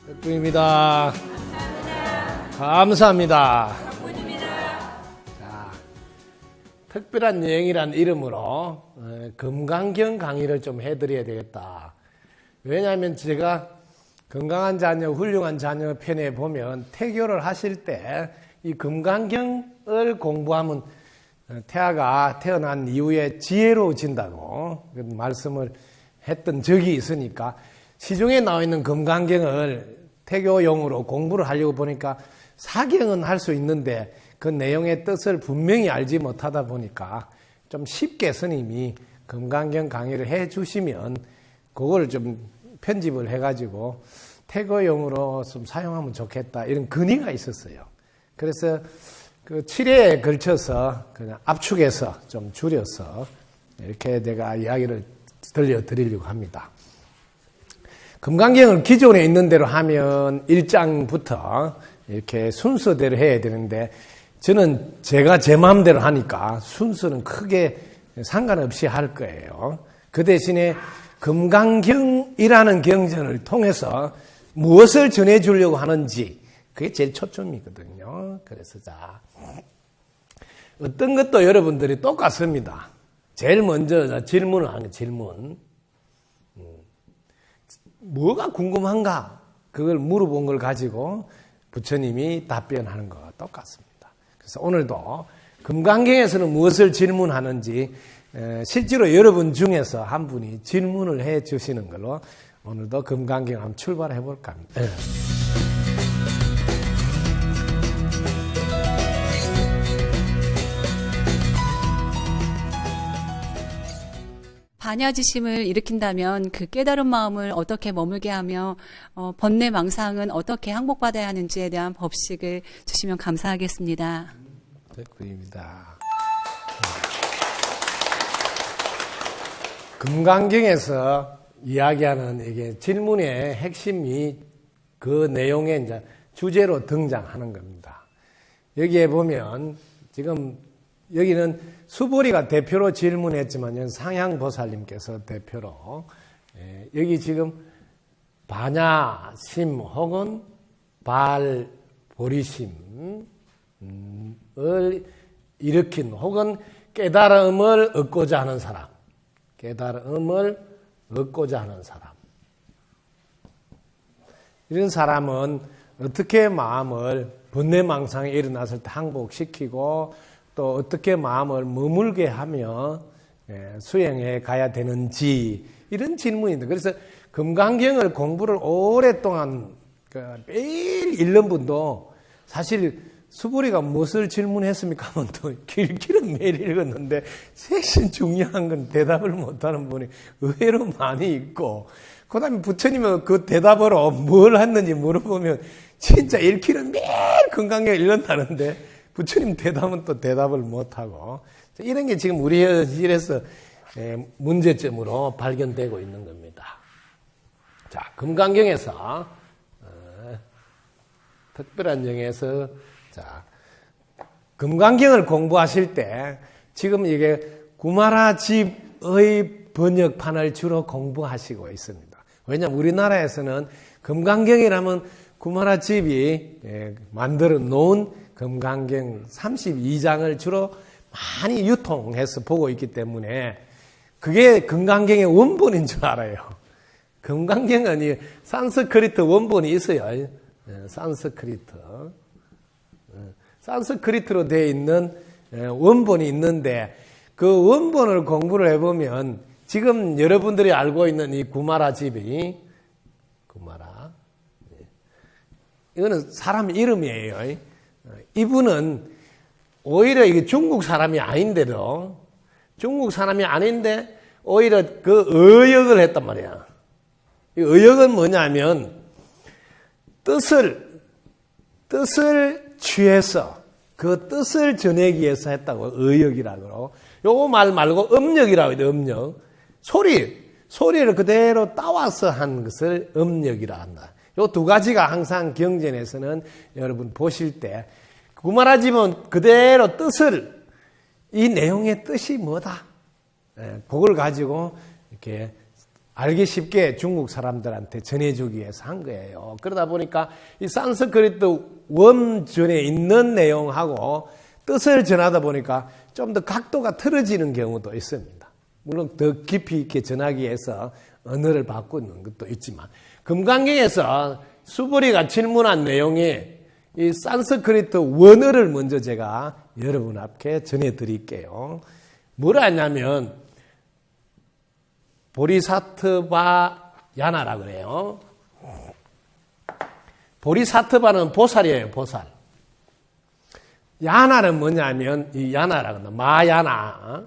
백부입니다. 감사합니다. 자, 특별한 여행이란 이름으로 금강경 강의를 좀 해드려야 되겠다. 왜냐하면 제가 건강한 자녀, 훌륭한 자녀 편에 보면 태교를 하실 때 이 금강경을 공부하면 태아가 태어난 이후에 지혜로워진다고 말씀을 했던 적이 있으니까 시중에 나와 있는 금강경을 태교용으로 공부를 하려고 보니까 사경은 할 수 있는데 그 내용의 뜻을 분명히 알지 못하다 보니까 좀 쉽게 스님이 금강경 강의를 해 주시면 그걸 좀 편집을 해가지고 태교용으로 좀 사용하면 좋겠다 이런 건의가 있었어요. 그래서 그 7회에 걸쳐서 그냥 압축해서 좀 줄여서 이렇게 내가 이야기를 들려드리려고 합니다. 금강경을 기존에 있는 대로 하면 1장부터 이렇게 순서대로 해야 되는데 저는 제가 제 마음대로 하니까 순서는 크게 상관없이 할 거예요. 그 대신에 금강경이라는 경전을 통해서 무엇을 전해주려고 하는지 그게 제일 초점이거든요. 그래서 자, 어떤 것도 여러분들이 똑같습니다. 제일 먼저 질문을 하는 질문. 뭐가 궁금한가? 그걸 물어본 걸 가지고 부처님이 답변하는 것과 똑같습니다. 그래서 오늘도 금강경에서는 무엇을 질문하는지 실제로 여러분 중에서 한 분이 질문을 해 주시는 걸로 오늘도 금강경 한번 출발해 볼까 합니다. 반야지심을 일으킨다면 그 깨달은 마음을 어떻게 머물게 하며 번뇌 망상은 어떻게 항복받아야 하는지에 대한 법식을 주시면 감사하겠습니다. 백부입니다. 금강경에서 이야기하는 이게 질문의 핵심이 그 내용의 이제 주제로 등장하는 겁니다. 여기에 보면 지금 여기는 수보리가 대표로 질문했지만 상향보살님께서 대표로 여기 지금 반야심 혹은 발보리심을 일으킨 혹은 깨달음을 얻고자 하는 사람, 깨달음을 얻고자 하는 사람, 이런 사람은 어떻게 마음을 번뇌망상이 일어났을 때 항복시키고 또 어떻게 마음을 머물게 하며 수행해 가야 되는지 이런 질문인데 그래서 금강경을 공부를 오랫동안 매일 읽는 분도 사실 수보리가 무엇을 질문했습니까 하면 또 길길은 매일 읽었는데 훨씬 중요한 건 대답을 못하는 분이 의외로 많이 있고 그 다음에 부처님은 그 대답으로 뭘 했는지 물어보면 진짜 읽기는 매일 금강경을 읽는다는데 부처님 대답은 또 대답을 못하고 이런 게 지금 우리 현실에서 문제점으로 발견되고 있는 겁니다. 자, 금강경에서 특별한 영에서 자, 금강경을 공부하실 때 지금 이게 구마라집의 번역판을 주로 공부하시고 있습니다. 왜냐하면 우리나라에서는 금강경이라면 구마라집이 만들어 놓은 금강경 32장을 주로 많이 유통해서 보고 있기 때문에 그게 금강경의 원본인 줄 알아요. 금강경은 이 산스크리트 원본이 있어요. 산스크리트로 되어 있는 원본이 있는데 그 원본을 공부를 해보면 지금 여러분들이 알고 있는 이 구마라집이 구마라 이거는 사람 이름이에요. 이분은 오히려 이게 중국 사람이 아닌데도 중국 사람이 아닌데 오히려 그 의역을 했단 말이야. 이 의역은 뭐냐면 뜻을 취해서 그 뜻을 전하기 위해서 했다고 의역이라고. 요거 말 말고 음력이라고 해요. 음력. 소리를 그대로 따와서 한 것을 음력이라 한다. 요 두 가지가 항상 경전에서는 여러분 보실 때 구마라집은 그대로 뜻을 이 내용의 뜻이 뭐다. 그걸 가지고 이렇게 알기 쉽게 중국 사람들한테 전해주기 위해서 한 거예요. 그러다 보니까 이 산스크리트 원전에 있는 내용하고 뜻을 전하다 보니까 좀 더 각도가 틀어지는 경우도 있습니다. 물론 더 깊이 있게 전하기 위해서 언어를 바꾸는 것도 있지만, 금강경에서 수보리가 질문한 내용이 이 산스크리트 원어를 먼저 제가 여러분 앞에 전해드릴게요. 뭐라 하냐면 보리사트바 야나라 그래요. 보리사트바는 보살이에요, 보살. 야나는 뭐냐면, 이 야나라고 한다. 마야나.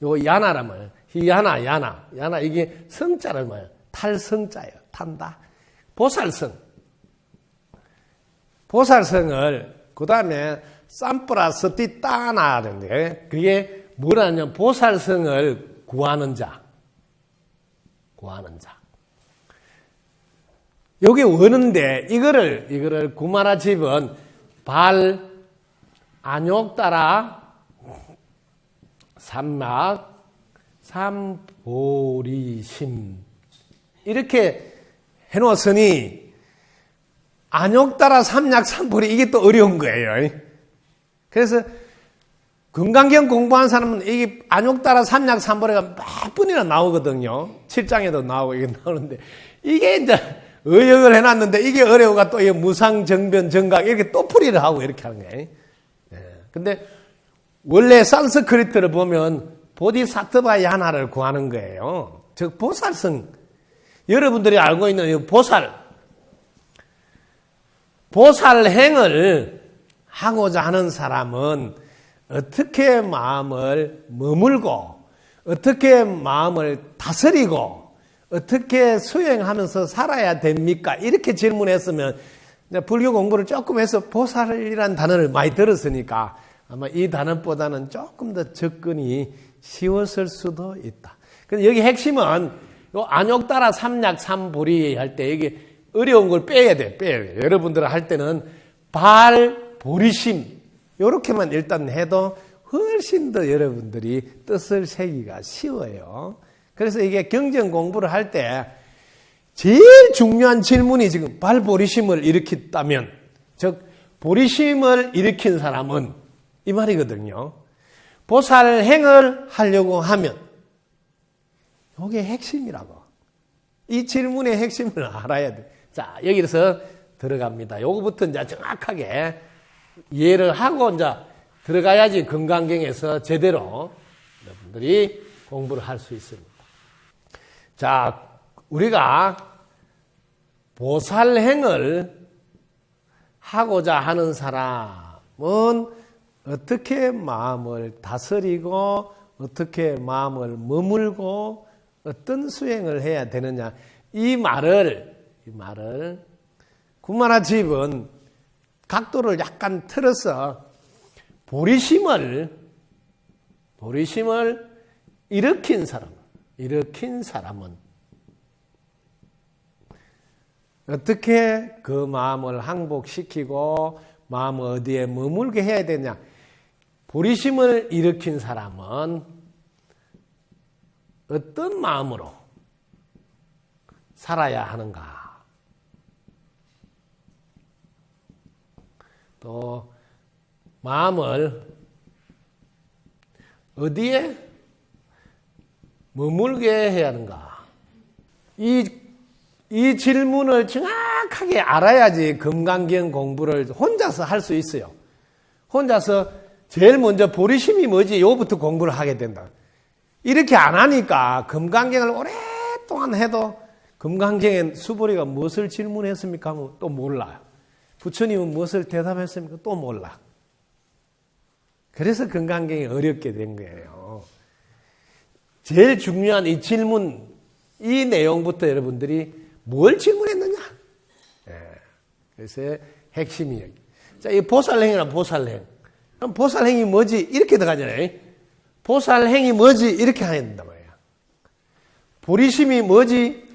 요 야나라면, 희야나, 야나. 야나, 이게 성자를 뭐예요? 탈성자예요. 탄다. 보살성. 보살성을, 그 다음에 쌈프라스티 따나는데, 그게 뭐라냐면, 보살성을 구하는 자. 구하는 자. 여기 오는데, 이거를 구마라 집은 발, 안욕따라, 삼막, 삼보리심. 이렇게 해놓았으니, 안욕따라, 삼약, 삼보리, 이게 또 어려운 거예요. 그래서, 금강경 공부한 사람은 이게 안욕따라, 삼약, 삼보리가 몇 번이나 나오거든요. 7장에도 나오고 이게 나오는데, 이게 이제, 의역을 해놨는데 이게 어려워가 또 무상, 정변, 정각 이렇게 또 풀이를 하고 이렇게 하는 거예요. 근데 원래 산스크리트를 보면 보디사트바 야나를 구하는 거예요. 즉 보살성. 여러분들이 알고 있는 이 보살행을 하고자 하는 사람은 어떻게 마음을 머물고 어떻게 마음을 다스리고 어떻게 수행하면서 살아야 됩니까? 이렇게 질문했으면 불교 공부를 조금 해서 보살이라는 단어를 많이 들었으니까 아마 이 단어보다는 조금 더 접근이 쉬웠을 수도 있다. 근데 여기 핵심은 요 안욕따라 삼약 삼보리 할 때 여기 어려운 걸 빼야 돼. 여러분들 할 때는 발, 보리심 요렇게만 일단 해도 훨씬 더 여러분들이 뜻을 새기가 쉬워요. 그래서 이게 경전 공부를 할 때 제일 중요한 질문이 지금 발보리심을 일으켰다면, 즉 보리심을 일으킨 사람은 이 말이거든요. 보살행을 하려고 하면 이게 핵심이라고. 이 질문의 핵심을 알아야 돼. 자, 여기서 들어갑니다. 요거부터 이제 정확하게 이해를 하고 이제 들어가야지 금강경에서 제대로 여러분들이 공부를 할 수 있습니다. 자, 우리가 보살행을 하고자 하는 사람은 어떻게 마음을 다스리고 어떻게 마음을 머물고 어떤 수행을 해야 되느냐. 이 말을 구마라 집은 각도를 약간 틀어서 보리심을 일으킨 사람은 어떻게 그 마음을 항복시키고 마음을 어디에 머물게 해야 되냐. 보리심을 일으킨 사람은 어떤 마음으로 살아야 하는가. 또 마음을 어디에 머물게 해야 하는가. 이 질문을 정확하게 알아야지 금강경 공부를 혼자서 할 수 있어요. 혼자서 제일 먼저 보리심이 뭐지? 이거부터 공부를 하게 된다. 이렇게 안 하니까 금강경을 오랫동안 해도 금강경에 수보리가 무엇을 질문했습니까? 하면 또 몰라요. 부처님은 무엇을 대답했습니까? 또 몰라. 그래서 금강경이 어렵게 된 거예요. 제일 중요한 이 질문, 이 내용부터 여러분들이 뭘 질문했느냐? 그래서 핵심이에요. 자, 이 보살행이나 보살행. 그럼 보살행이 뭐지? 이렇게 들어가잖아요. 보살행이 뭐지? 이렇게 해야 된단 말이에요. 보리심이 뭐지?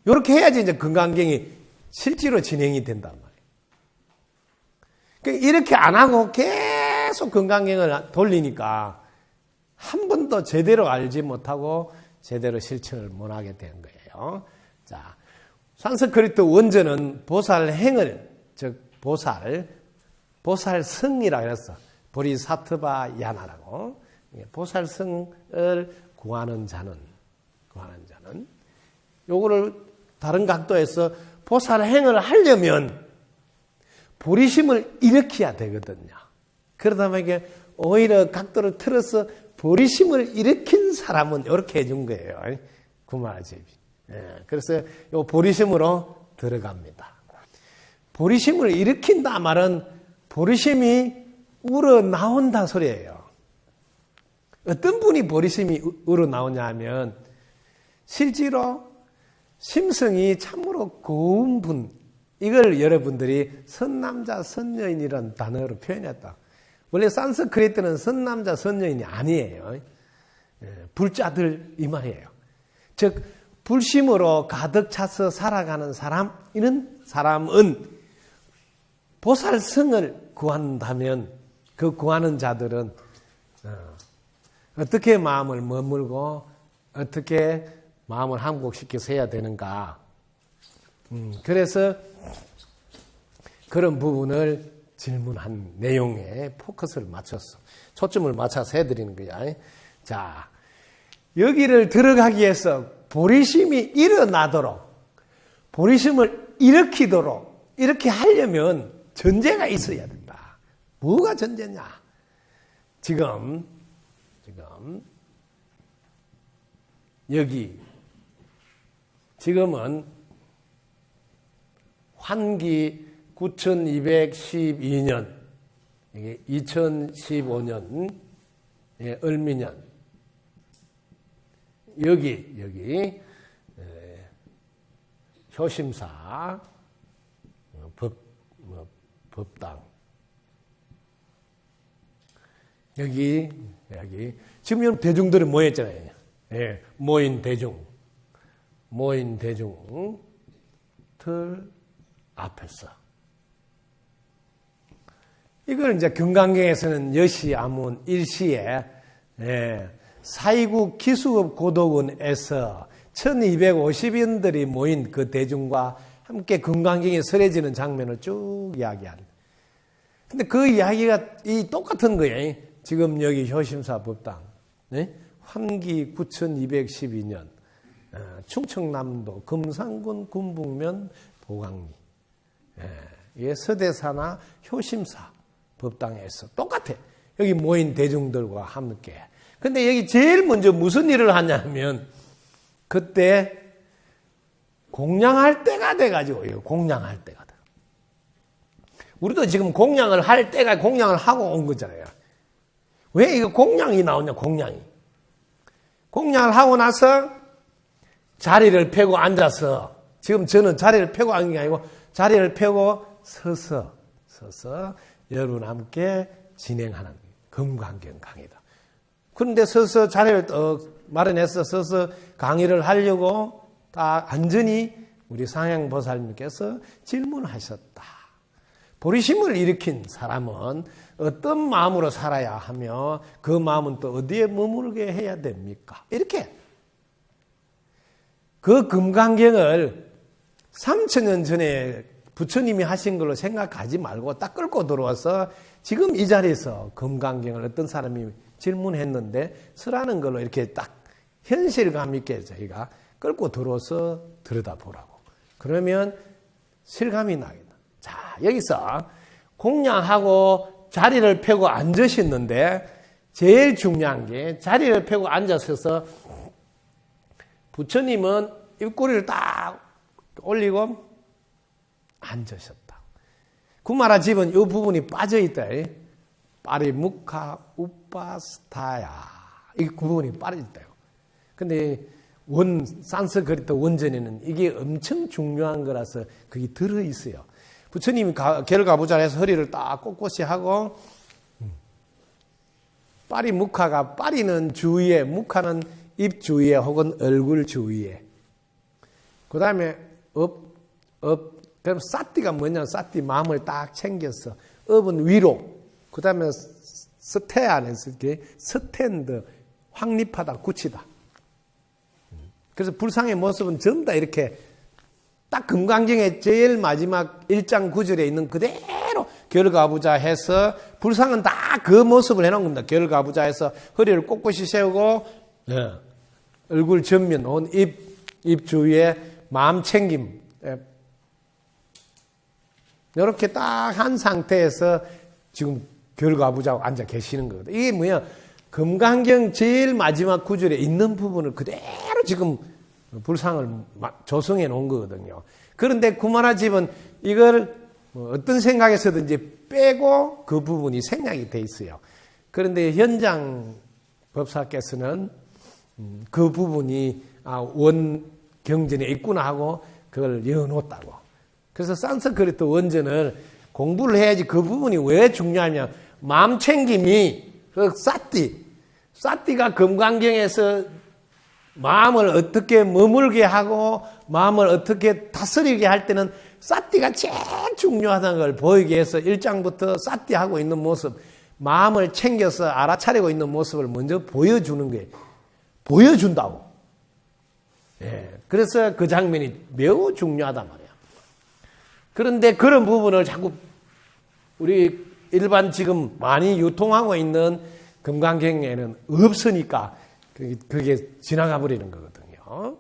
이렇게 해야지 이제 금강경이 실제로 진행이 된단 말이에요. 그러니까 이렇게 안 하고 계속 금강경을 돌리니까 한 번도 제대로 알지 못하고 제대로 실천을 못하게 된 거예요. 자, 산스크리트 원전은 보살행을, 즉 보살성이라고 해서 보리사트바 야나라고, 보살성을 구하는 자는 요거를 다른 각도에서 보살행을 하려면 보리심을 일으켜야 되거든요. 그러다 보니까 오히려 각도를 틀어서 보리심을 일으킨 사람은 이렇게 해준 거예요. 구마라제비. 그래서 요 보리심으로 들어갑니다. 보리심을 일으킨다 말은 보리심이 우러나온다 소리예요. 어떤 분이 보리심이 우러나오냐 하면 실제로 심성이 참으로 고운 분, 이걸 여러분들이 선남자, 선여인이라는 단어로 표현했다. 원래 산스크리트는 선남자, 선여인이 아니에요. 불자들 이 말이에요. 즉 불심으로 가득 차서 살아가는 사람, 이런 사람은 보살성을 구한다면 그 구하는 자들은 어떻게 마음을 머물고 어떻게 마음을 한국시켜서 해야 되는가. 그래서 그런 부분을 질문한 내용에 포커스를 맞췄어. 초점을 맞춰서 해드리는 거야. 자, 여기를 들어가기 위해서 보리심이 일어나도록, 보리심을 일으키도록 이렇게 하려면 전제가 있어야 된다. 뭐가 전제냐? 지금 여기 지금은 환기 9212년, 이게 2015년, 을미년. 여기 효심사 법당. 여기 지금 대중들이 모였잖아요. 모인 대중들 앞에서. 이걸 이제 금강경에서는 여시, 아문, 일시에 429 기수급 고도군에서 1250인들이 모인 그 대중과 함께 금강경에 설해지는 장면을 쭉 이야기한. 근데 그 이야기가 똑같은 거예요. 지금 여기 효심사 법당. 환기 9212년 충청남도 금산군 군북면 보강리. 이게 서대사나 효심사 법당에서 똑같아. 여기 모인 대중들과 함께. 근데 여기 제일 먼저 무슨 일을 하냐면 그때 공양할 때가 돼가지고 공양할 때가 돼. 우리도 지금 공양을 할 때가 공양을 하고 온 거잖아요. 왜 이거 공양이 나오냐? 공양을 하고 나서 자리를 펴고 앉아서, 지금 저는 자리를 펴고 앉은 게 아니고 자리를 펴고 서서 여러분 함께 진행하는 금강경 강의다. 그런데 서서 자리를 마련해서 서서 강의를 하려고 딱 안전히 우리 상향보살님께서 질문하셨다. 보리심을 일으킨 사람은 어떤 마음으로 살아야 하며 그 마음은 또 어디에 머물게 해야 됩니까? 이렇게 그 금강경을 3000년 전에 부처님이 하신 걸로 생각하지 말고 딱 끌고 들어와서 지금 이 자리에서 금강경을 어떤 사람이 질문했는데 쓰라는 걸로 이렇게 딱 현실감 있게 저희가 끌고 들어와서 들여다보라고. 그러면 실감이 나겠다. 자, 여기서 공양하고 자리를 펴고 앉으셨는데 제일 중요한 게 자리를 펴고 앉아서서 부처님은 입꼬리를 딱 올리고 앉으셨다. 구마라 집은 이 부분이 빠져있다. 파리무카 우파스타야. 이 부분이 빠져있다. 근데 산스크리트 원전에는 이게 엄청 중요한 거라서 그게 들어있어요. 부처님이 결가부자 해서 허리를 딱 꼿꼿이 하고, 파리무카가, 파리는 주위에, 무카는 입 주위에 혹은 얼굴 주위에. 그 다음에 그럼 사띠가 뭐냐? 사띠 마음을 딱 챙겼어. 업은 위로. 그 다음에 스테 안에서 이렇게 스탠드, 확립하다, 굳히다. 그래서 불상의 모습은 전부 다 이렇게 딱 금강경의 제일 마지막 1장 9절에 있는 그대로 결가부자 해서 불상은 다 그 모습을 해놓은 겁니다. 결가부자 해서 허리를 꼿꼿이 세우고 얼굴 전면 온 입 주위에 마음 챙김 이렇게 딱 한 상태에서 지금 결가부자고 앉아 계시는 거거든요. 이게 뭐야? 금강경 제일 마지막 구절에 있는 부분을 그대로 지금 불상을 조성해 놓은 거거든요. 그런데 구마라집은 이걸 어떤 생각에서든지 빼고 그 부분이 생략이 돼 있어요. 그런데 현장 법사께서는 그 부분이 원 경전에 있구나 하고 그걸 이어놓았다고. 그래서 산스크리트 원전을 공부를 해야지. 그 부분이 왜 중요하냐? 마음 챙김이 그 사띠가 금강경에서 마음을 어떻게 머물게 하고 마음을 어떻게 다스리게 할 때는 사띠가 제일 중요하다는 걸 보이게 해서 1장부터 사띠하고 있는 모습, 마음을 챙겨서 알아차리고 있는 모습을 먼저 보여주는 거예요. 보여준다고. 그래서 그 장면이 매우 중요하단 말이에요. 그런데 그런 부분을 자꾸 우리 일반 지금 많이 유통하고 있는 금강경에는 없으니까 그게 지나가 버리는 거거든요.